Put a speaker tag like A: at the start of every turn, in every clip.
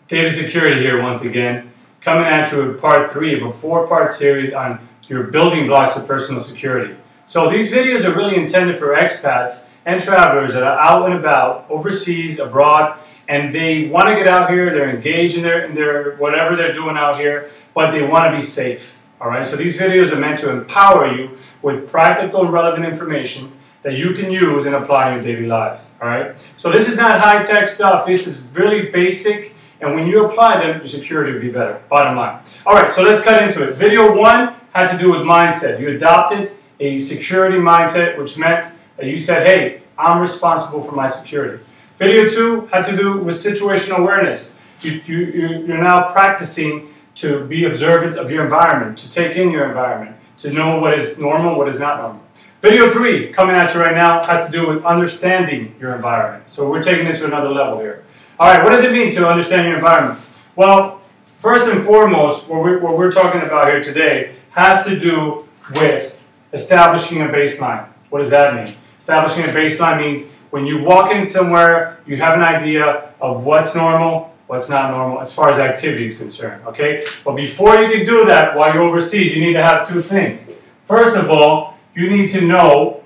A: Data security here once again, coming at you with part 3 of a 4-part series on your building blocks of personal security. So these videos are really intended for expats and travelers that are out and about, overseas, abroad, and they want to get out here, they're engaged in their whatever they're doing out here, but they want to be safe. Alright, so these videos are meant to empower you with practical and relevant information that you can use and apply in your daily life. Alright, so this is not high-tech stuff, this is really basic, and when you apply them, your security will be better, bottom line. Alright, so let's cut into it. Video 1 had to do with mindset. You adopted a security mindset, which meant that you said, hey, I'm responsible for my security. Video 2 had to do with situational awareness. You're now practicing to be observant of your environment, to take in your environment, to know what is normal, what is not normal. Video 3, coming at you right now, has to do with understanding your environment. So we're taking it to another level here. Alright, what does it mean to understand your environment? Well, first and foremost, what we're talking about here today has to do with establishing a baseline. What does that mean? Establishing a baseline means when you walk in somewhere, you have an idea of what's normal, what's not normal as far as activity is concerned, okay? But before you can do that while you're overseas, you need to have 2 things. First of all, you need to know,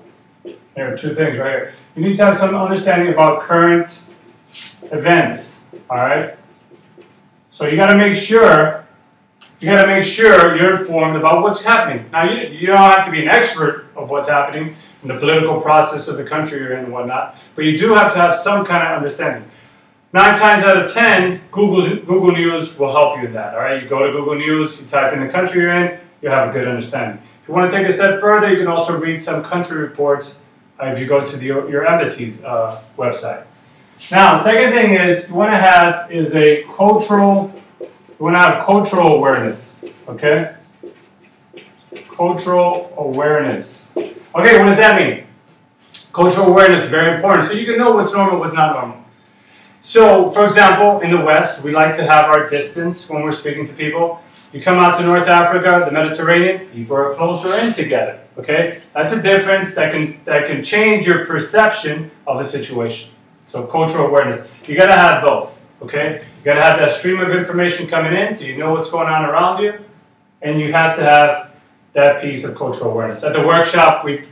A: there are 2 things right here. You need to have some understanding about current events, all right? So you got to make sure you're informed about what's happening. Now, you don't have to be an expert of what's happening in the political process of the country you're in and whatnot, but you do have to have some kind of understanding. 9 times out of 10, Google News will help you in that, all right? You go to Google News, you type in the country you're in, you have a good understanding. If you want to take a step further, you can also read some country reports if you go to your embassy's website. Now, the second thing is you want to have cultural awareness, okay? Cultural awareness. Okay, what does that mean? Cultural awareness is very important, so you can know what's normal, what's not normal. So, for example, in the West, we like to have our distance when we're speaking to people. You come out to North Africa, the Mediterranean, people are closer in together, okay? That's a difference that can change your perception of the situation. So, cultural awareness. You got to have both, okay? You got to have that stream of information coming in so you know what's going on around you, and you have to have that piece of cultural awareness. At the workshop, we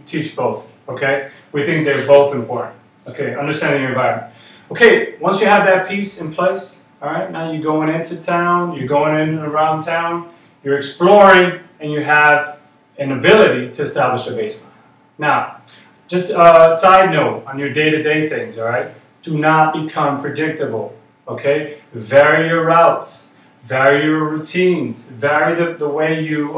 A: teach both, okay? We think they're both important, okay? Understanding your environment. Okay, once you have that piece in place, all right, now you're going into town, you're going in and around town, you're exploring, and you have an ability to establish a baseline. Now, just a side note on your day-to-day things, all right? Do not become predictable, okay? Vary your routes, vary your routines, vary the way you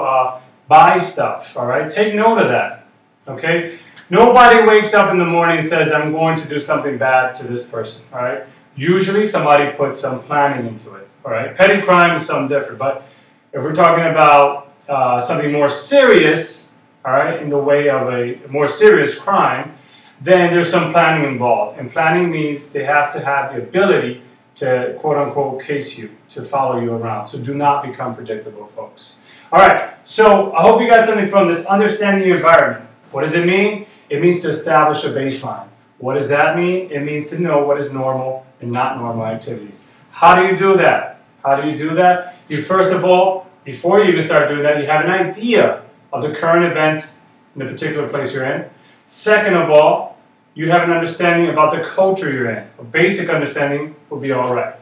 A: buy stuff, all right? Take note of that, okay? Nobody wakes up in the morning and says, I'm going to do something bad to this person, all right? Usually somebody puts some planning into it, all right? Petty crime is something different, but if we're talking about something more serious, all right, in the way of a more serious crime, then there's some planning involved. And planning means they have to have the ability to, quote-unquote, case you, to follow you around. So do not become predictable, folks. All right, so I hope you got something from this, understanding your environment. What does it mean? It means to establish a baseline. What does that mean? It means to know what is normal and not normal activities. How do you do that? How do you do that? You first of all, before you even start doing that, you have an idea of the current events in the particular place you're in. Second of all, you have an understanding about the culture you're in. A basic understanding will be all right.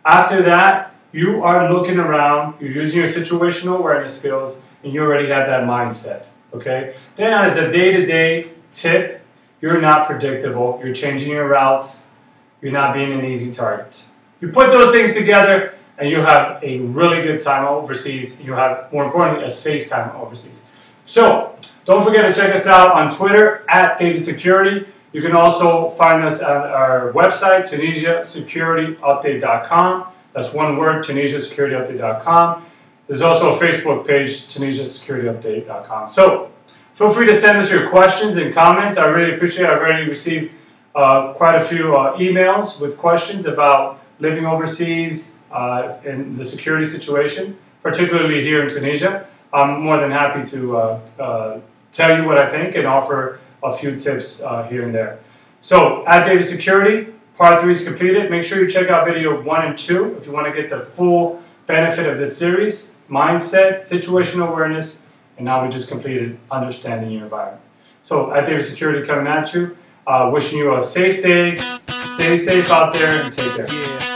A: After that, you are looking around, you're using your situational awareness skills, and you already have that mindset, okay? Then as a day-to-day tip, you're not predictable, you're changing your routes, you're not being an easy target. You put those things together, and you have a really good time overseas, and you have, more importantly, a safe time overseas. So, don't forget to check us out on Twitter, @DavidSecurity. You can also find us on our website, TunisiaSecurityUpdate.com. That's one word, TunisiaSecurityUpdate.com. There's also a Facebook page, TunisiaSecurityUpdate.com. So, feel free to send us your questions and comments. I really appreciate it. I've already received quite a few emails with questions about living overseas in the security situation, particularly here in Tunisia. I'm more than happy to tell you what I think and offer a few tips here and there. So, @DavidSecurity, Part 3 is completed. Make sure you check out video 1 and 2 if you want to get the full benefit of this series. Mindset, situational awareness, and now we just completed understanding your environment. So at David Security coming at you, wishing you a safe day, stay safe out there, and take care.
B: Yeah.